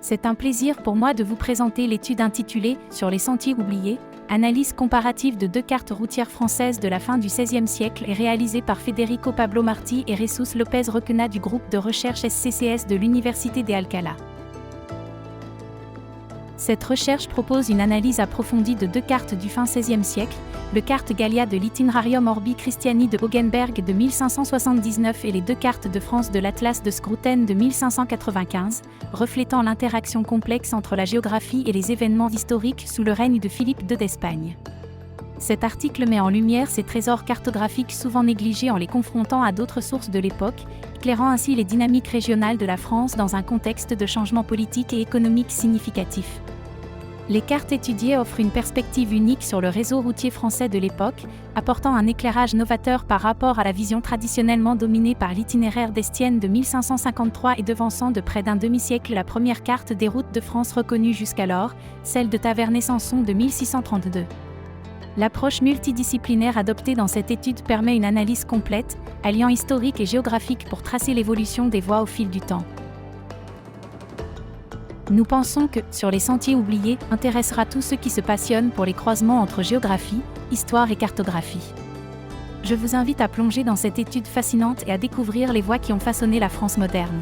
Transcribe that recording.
C'est un plaisir pour moi de vous présenter l'étude intitulée « Sur les sentiers oubliés, analyse comparative de 2 cartes routières françaises de la fin du XVIe siècle » et réalisée par Federico Pablo Martí et Jesús López Requena du groupe de recherche SCCS de l'Université de Alcalá. Cette recherche propose une analyse approfondie de 2 cartes du fin XVIe siècle, le carte Gallia de l'Itinerarium Orbi Christiani de Hogenberg de 1579 et les 2 cartes de France de l'Atlas de Scruten de 1595, reflétant l'interaction complexe entre la géographie et les événements historiques sous le règne de Philippe II d'Espagne. Cet article met en lumière ces trésors cartographiques souvent négligés en les confrontant à d'autres sources de l'époque, éclairant ainsi les dynamiques régionales de la France dans un contexte de changement politique et économique significatif. Les cartes étudiées offrent une perspective unique sur le réseau routier français de l'époque, apportant un éclairage novateur par rapport à la vision traditionnellement dominée par l'itinéraire d'Estienne de 1553 et devançant de près d'un demi-siècle la première carte des routes de France reconnue jusqu'alors, celle de Taverney-Samson de 1632. L'approche multidisciplinaire adoptée dans cette étude permet une analyse complète, alliant historique et géographique pour tracer l'évolution des voies au fil du temps. Nous pensons que « Sur les sentiers oubliés » intéressera tous ceux qui se passionnent pour les croisements entre géographie, histoire et cartographie. Je vous invite à plonger dans cette étude fascinante et à découvrir les voies qui ont façonné la France moderne.